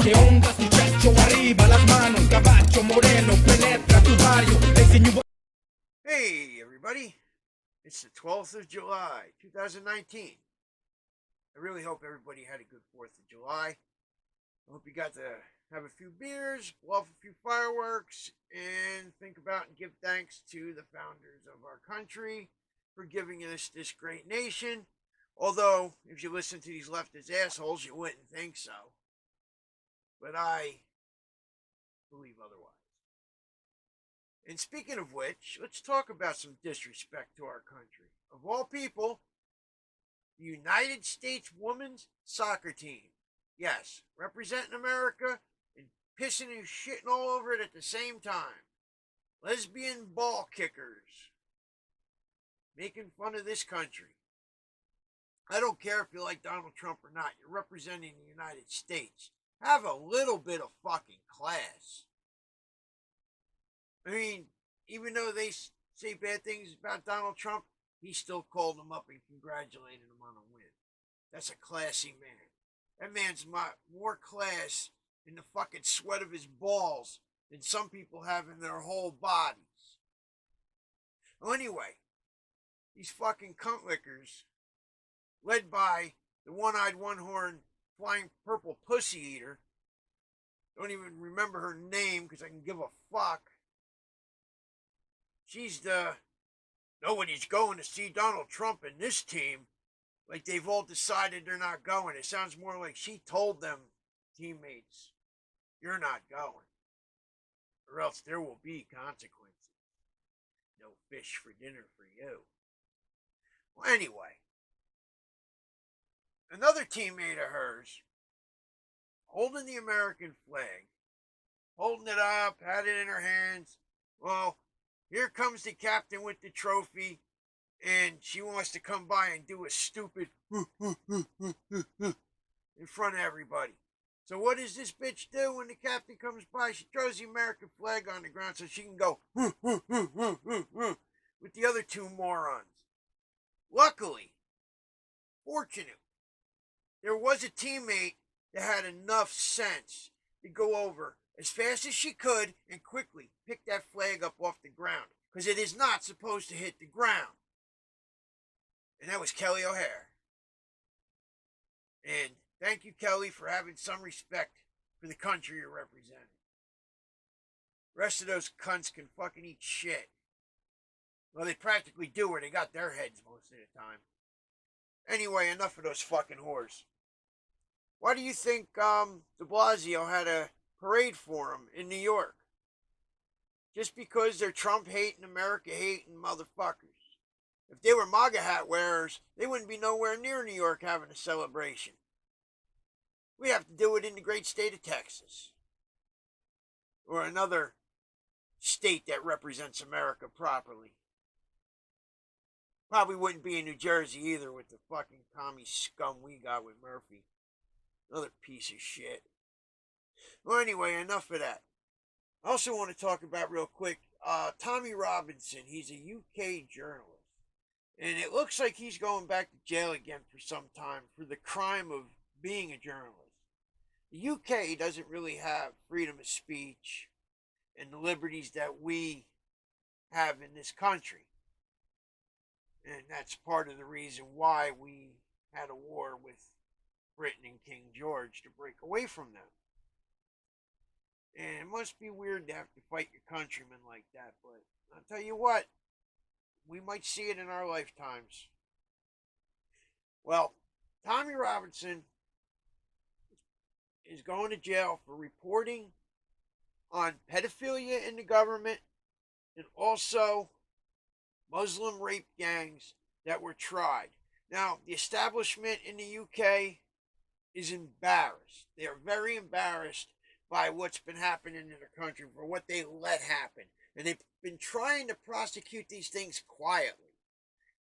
¿Qué onda, muchacho? Arriba las manos, caballo moreno, penetra tu barrio. Hey, everybody. It's the 12th of July, 2019. I really hope everybody had a good 4th of July. I hope you got to have a few beers, blow off a few fireworks, and think about and give thanks to the founders of our country for giving us this great nation. Although, if you listen to these leftist assholes, you wouldn't think so. But I believe otherwise. And speaking of which, let's talk about some disrespect to our country. Of all people, the United States women's soccer team. Yes, representing America and pissing and shitting all over it at the same time. Lesbian ball kickers. Making fun of this country. I don't care if you like Donald Trump or not. You're representing the United States. Have a little bit of fucking class. I mean, even though they say bad things about Donald Trump, he still called him up and congratulated him on a win. That's a classy man. That man's more class in the fucking sweat of his balls than some people have in their whole bodies. Well, anyway, these fucking cunt lickers, led by the one-eyed, one-horned, flying purple pussy eater, don't even remember her name because I can give a fuck. She's nobody's going to see Donald Trump in this team. Like they've all decided they're not going. It sounds more like she told them, teammates, you're not going. Or else there will be consequences. No fish for dinner for you. Well, anyway, another teammate of hers, holding the American flag, holding it up, had it in her hands. Well, here comes the captain with the trophy, and she wants to come by and do a stupid in front of everybody. So what does this bitch do when the captain comes by? She throws the American flag on the ground so she can go with the other two morons. Luckily, fortunately, there was a teammate that had enough sense to go over as fast as she could and quickly pick that flag up off the ground, because it is not supposed to hit the ground. And that was Kelly O'Hare. And thank you, Kelly, for having some respect for the country you're representing. The rest of those cunts can fucking eat shit. Well, they practically do, or they got their heads most of the time. Anyway, enough of those fucking whores. Why do you think de Blasio had a parade for him in New York? Just because they're Trump hating, America hating motherfuckers. If they were MAGA hat wearers, they wouldn't be nowhere near New York having a celebration. We have to do it in the great state of Texas. Or another state that represents America properly. Probably wouldn't be in New Jersey either with the fucking commie scum we got with Murphy. Another piece of shit. Well, anyway, enough of that. I also want to talk about real quick Tommy Robinson. He's a UK journalist. And it looks like he's going back to jail again for some time for the crime of being a journalist. The UK doesn't really have freedom of speech and the liberties that we have in this country. And that's part of the reason why we had a war with Britain and King George, to break away from them. And it must be weird to have to fight your countrymen like that, but I'll tell you what, we might see it in our lifetimes. Well, Tommy Robinson is going to jail for reporting on pedophilia in the government and also Muslim rape gangs that were tried. Now, the establishment in the UK is embarrassed. They are very embarrassed by what's been happening in their country, for what they let happen. And they've been trying to prosecute these things quietly.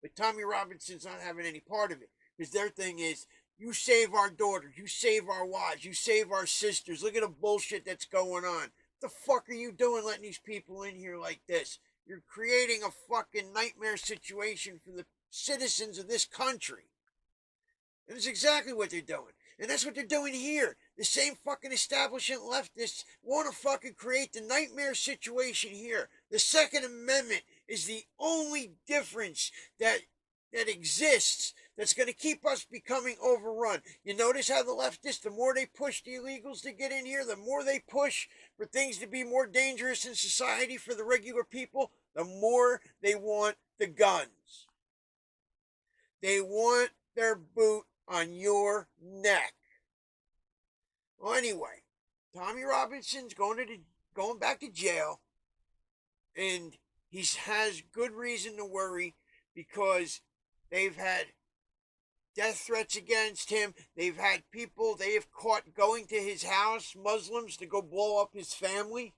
But Tommy Robinson's not having any part of it, because their thing is, you save our daughters, you save our wives, you save our sisters. Look at the bullshit that's going on. What the fuck are you doing letting these people in here like this? You're creating a fucking nightmare situation for the citizens of this country. And it's exactly what they're doing. And that's what they're doing here. the same fucking establishment leftists want to fucking create the nightmare situation here. The Second Amendment is the only difference that exists that's going to keep us becoming overrun. You notice how the leftists, the more they push the illegals to get in here, the more they push for things to be more dangerous in society for the regular people, the more they want the guns. They want their boot on your neck. Well, anyway, Tommy Robinson's going back to jail, and he has good reason to worry because they've had death threats against him. They've had people they have caught going to his house, Muslims, to go blow up his family.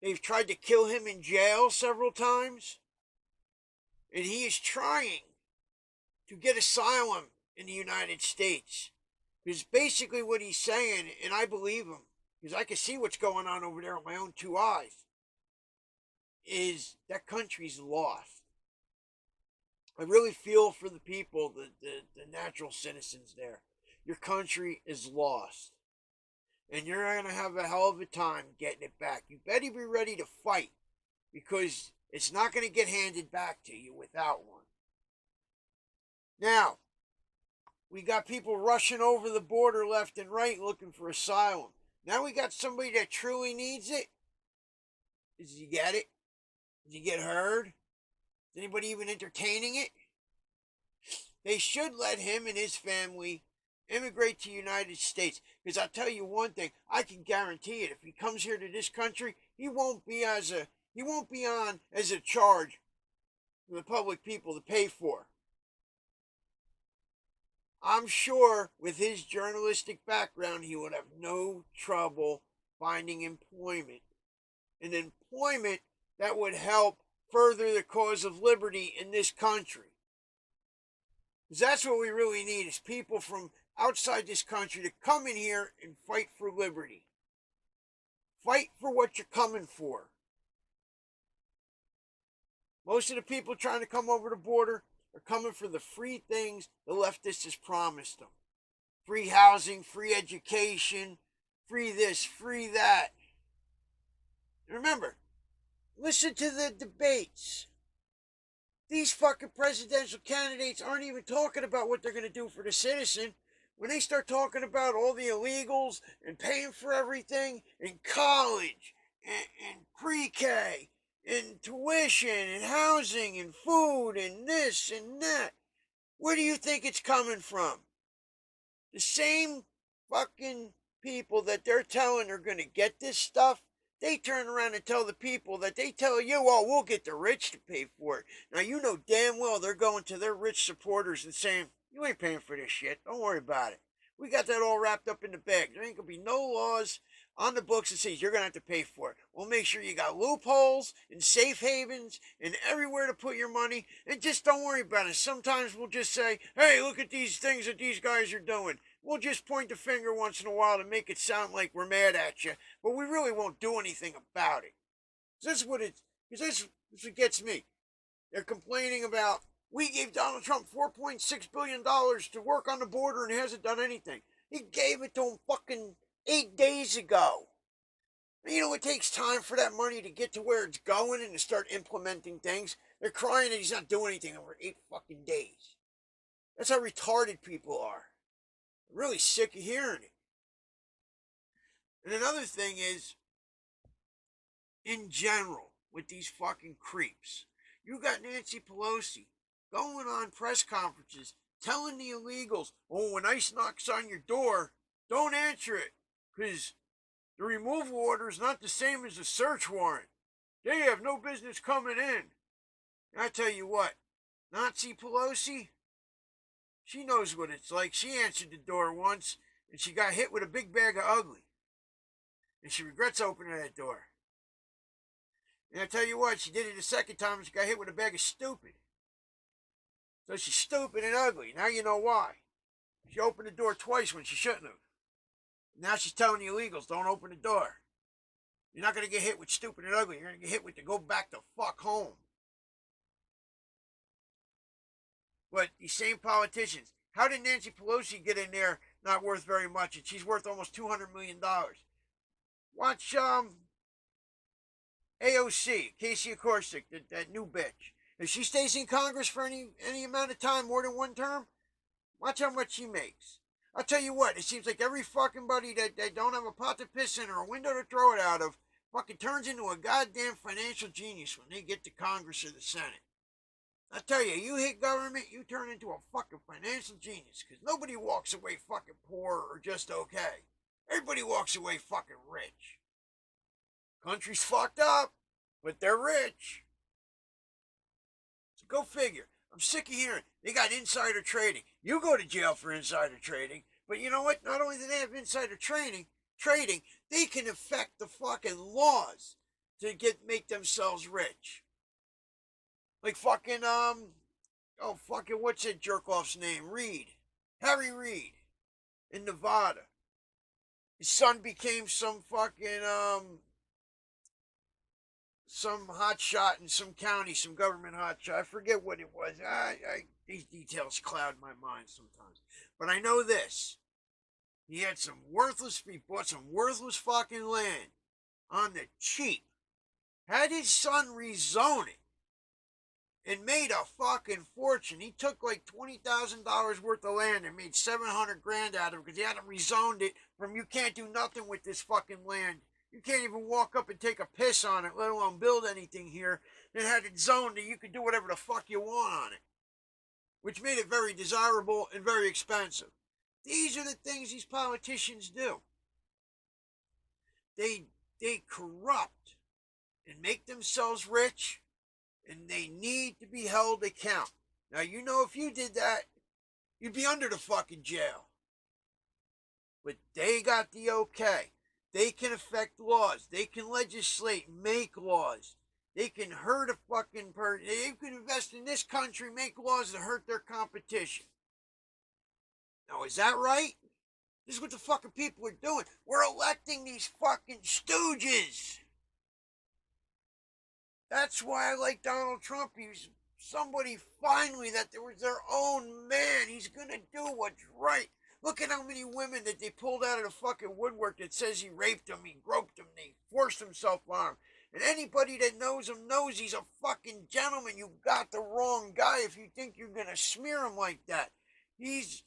They've tried to kill him in jail several times. And he is trying to get asylum in the United States. Because basically what he's saying, and I believe him, because I can see what's going on over there with my own two eyes, is that country's lost. I really feel for the people, the natural citizens there. Your country is lost. And you're going to have a hell of a time getting it back. You better be ready to fight, because it's not going to get handed back to you without one. Now, we got people rushing over the border left and right looking for asylum. Now we got somebody that truly needs it. Did you get it? Did you get heard? Is anybody even entertaining it? They should let him and his family immigrate to the United States. Because I'll tell you one thing, I can guarantee it. If he comes here to this country, he won't be on as a charge for the public people to pay for. I'm sure with his journalistic background, he would have no trouble finding employment. An employment that would help further the cause of liberty in this country. Because that's what we really need, is people from outside this country to come in here and fight for liberty. Fight for what you're coming for. Most of the people trying to come over the border are coming for the free things the leftists has promised them. Free housing, free education, free this, free that. And remember, listen to the debates. These fucking presidential candidates aren't even talking about what they're going to do for the citizen. When they start talking about all the illegals and paying for everything in college and pre-K and tuition and housing and food and this and that, where do you think it's coming from? The same fucking people that they're telling are going to get this stuff, they turn around and tell the people that they tell you, oh, we'll get the rich to pay for it. Now, you know damn well they're going to their rich supporters and saying, you ain't paying for this shit. Don't worry about it. We got that all wrapped up in the bag. There ain't going to be no laws on the books that says you're going to have to pay for it. We'll make sure you got loopholes and safe havens and everywhere to put your money. And just don't worry about it. Sometimes we'll just say, hey, look at these things that these guys are doing. We'll just point the finger once in a while to make it sound like we're mad at you. But we really won't do anything about it. That's what it gets me. They're complaining about, we gave Donald Trump $4.6 billion to work on the border and he hasn't done anything. He gave it to him fucking 8 days ago. You know, it takes time for that money to get to where it's going and to start implementing things. They're crying that he's not doing anything over 8 fucking days. That's how retarded people are. I'm really sick of hearing it. And another thing is, in general, with these fucking creeps, you got Nancy Pelosi going on press conferences telling the illegals, oh, when ICE knocks on your door, don't answer it, because the removal order is not the same as a search warrant. They have no business coming in. And I tell you what, Nancy Pelosi, she knows what it's like. She answered the door once, and she got hit with a big bag of ugly. And she regrets opening that door. And I tell you what, she did it a second time, and she got hit with a bag of stupid. So she's stupid and ugly. Now you know why. She opened the door twice when she shouldn't have. Now she's telling the illegals, don't open the door. You're not going to get hit with stupid and ugly. You're going to get hit with the go back the fuck home. But these same politicians, how did Nancy Pelosi get in there not worth very much, and she's worth almost $200 million. Watch AOC, Casey Akorsic, that new bitch. If she stays in Congress for any amount of time, more than one term, watch how much she makes. I'll tell you what, it seems like every fucking buddy that don't have a pot to piss in or a window to throw it out of fucking turns into a goddamn financial genius when they get to Congress or the Senate. I tell you, you hit government, you turn into a fucking financial genius, because nobody walks away fucking poor or just okay. Everybody walks away fucking rich. Country's fucked up, but they're rich. So go figure. I'm sick of hearing they got insider trading. You go to jail for insider trading, but you know what? Not only do they have insider trading, they can affect the fucking laws to make themselves rich. Like fucking what's that jerk off's name? Reid. Harry Reid in Nevada. His son became some fucking some hot shot in some county, some government hot shot. I forget what it was. These details cloud my mind sometimes. But I know this. He bought some worthless fucking land on the cheap. Had his son rezone it and made a fucking fortune. He took like $20,000 worth of land and made $700,000 out of it because he hadn't rezoned it from you can't do nothing with this fucking land. You can't even walk up and take a piss on it, let alone build anything here. Then had it zoned that you could do whatever the fuck you want on it, which made it very desirable and very expensive. These are the things these politicians do. They corrupt and make themselves rich, and they need to be held account. Now, you know, if you did that, you'd be under the fucking jail. But they got the okay. They can affect laws. They can legislate, make laws. They can hurt a fucking person. They can invest in this country, make laws that hurt their competition. Now, is that right? This is what the fucking people are doing. We're electing these fucking stooges. That's why I like Donald Trump. He's somebody finally that there was their own man. He's gonna do what's right. Look at how many women that they pulled out of the fucking woodwork that says he raped them, he groped them, he forced himself on them. And anybody that knows him knows he's a fucking gentleman. You got the wrong guy if you think you're gonna smear him like that. He's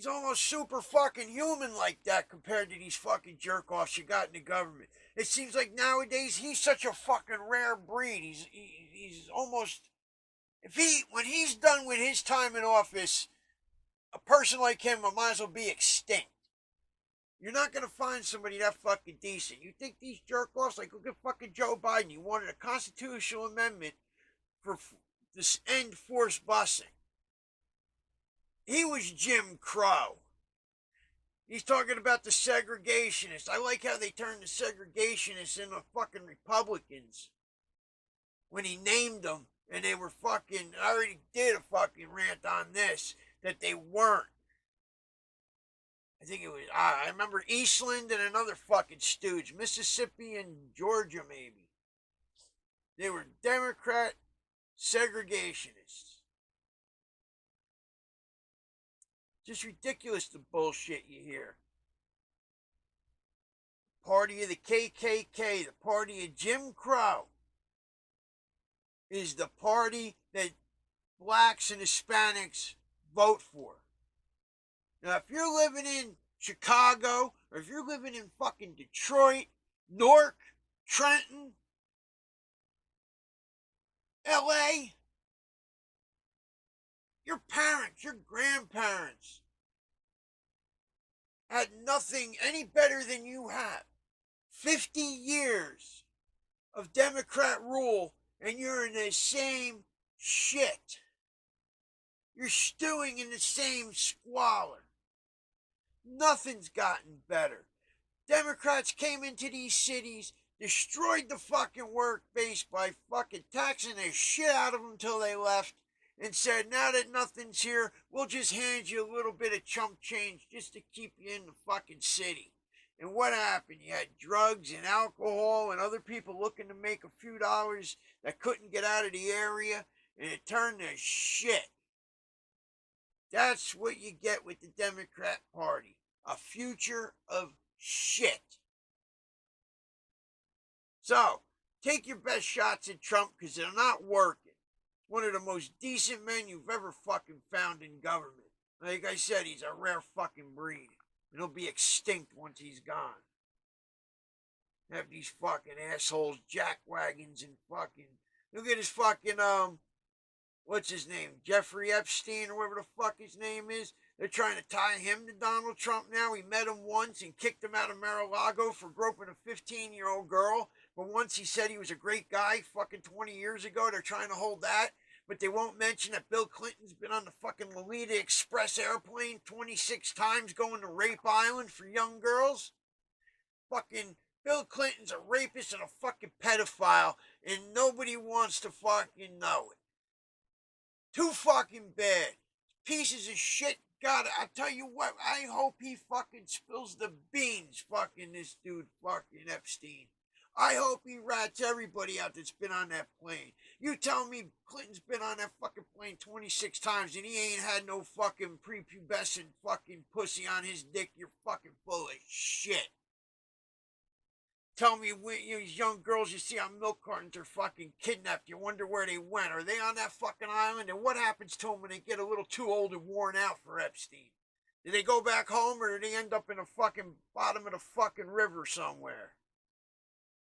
almost super fucking human like that compared to these fucking jerk-offs you got in the government. It seems like nowadays he's such a fucking rare breed. He's almost... When he's done with his time in office, a person like him might as well be extinct. You're not going to find somebody that fucking decent. You think these jerk-offs, like look at fucking Joe Biden, he wanted a constitutional amendment for this end forced busing. He was Jim Crow. He's talking about the segregationists. I like how they turned the segregationists into fucking Republicans when he named them, and they were fucking... I already did a fucking rant on this, that they weren't. I think it was... I remember Eastland and another fucking stooge. Mississippi and Georgia, maybe. They were Democrat segregationists. Just ridiculous the bullshit you hear. Party of the KKK, the party of Jim Crow, is the party that blacks and Hispanics vote for. Now, if you're living in Chicago, or if you're living in fucking Detroit, Newark, Trenton, LA, your parents, your grandparents had nothing any better than you have. 50 years of Democrat rule, and you're in the same shit. You're stewing in the same squalor. Nothing's gotten better. Democrats came into these cities, destroyed the fucking work base by fucking taxing the shit out of them until they left, and said, now that nothing's here, we'll just hand you a little bit of chump change just to keep you in the fucking city. And what happened? You had drugs and alcohol and other people looking to make a few dollars that couldn't get out of the area, and it turned to shit. That's what you get with the Democrat Party. A future of shit. So, take your best shots at Trump because they're not working. One of the most decent men you've ever fucking found in government. Like I said, he's a rare fucking breed. And he'll be extinct once he's gone. Have these fucking assholes, jackwagons, and fucking. Look at his fucking, what's his name? Jeffrey Epstein, or whatever the fuck his name is. They're trying to tie him to Donald Trump now. He met him once and kicked him out of Mar-a-Lago for groping a 15-year-old girl. But once he said he was a great guy fucking 20 years ago, they're trying to hold that. But they won't mention that Bill Clinton's been on the fucking Lolita Express airplane 26 times going to Rape Island for young girls. Fucking Bill Clinton's a rapist and a fucking pedophile, and nobody wants to fucking know it. Too fucking bad. Pieces of shit. God, I tell you what, I hope he fucking spills the beans, fucking this dude, fucking Epstein. I hope he rats everybody out that's been on that plane. You tell me Clinton's been on that fucking plane 26 times and he ain't had no fucking prepubescent fucking pussy on his dick. You're fucking full of shit. Tell me these young girls you see on milk cartons are fucking kidnapped. You wonder where they went. Are they on that fucking island? And what happens to them when they get a little too old and worn out for Epstein? Do they go back home or do they end up in the fucking bottom of the fucking river somewhere?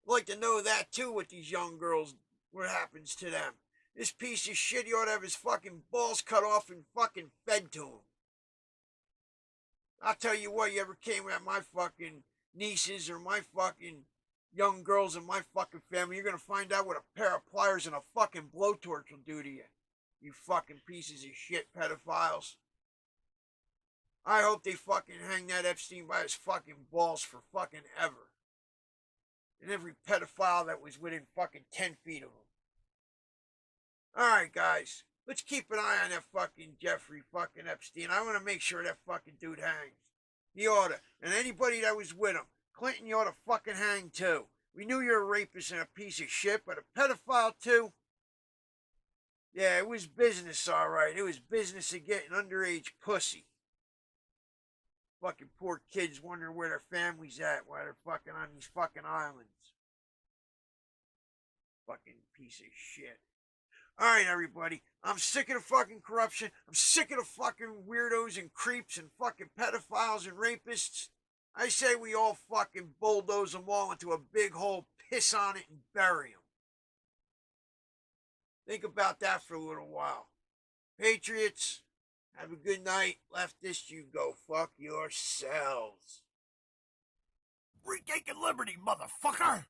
I'd like to know that too with these young girls, what happens to them. This piece of shit, he ought to have his fucking balls cut off and fucking fed to him. I'll tell you what, you ever came at my fucking nieces or my fucking young girls in my fucking family, you're gonna find out what a pair of pliers and a fucking blowtorch will do to you. You fucking pieces of shit pedophiles. I hope they fucking hang that Epstein by his fucking balls for fucking ever. And every pedophile that was within fucking 10 feet of him. Alright, guys. Let's keep an eye on that fucking Jeffrey fucking Epstein. I want to make sure that fucking dude hangs. He oughta. And anybody that was with him. Clinton, you oughta fucking hang too. We knew you're a rapist and a piece of shit, but a pedophile too? Yeah, it was business, alright. It was business of getting underage pussy. Fucking poor kids wondering where their family's at while they're fucking on these fucking islands. Fucking piece of shit. Alright, everybody. I'm sick of the fucking corruption. I'm sick of the fucking weirdos and creeps and fucking pedophiles and rapists. I say we all fucking bulldoze them all into a big hole, piss on it, and bury them. Think about that for a little while. Patriots, have a good night. Leftists, you go fuck yourselves. Free cake and liberty, motherfucker!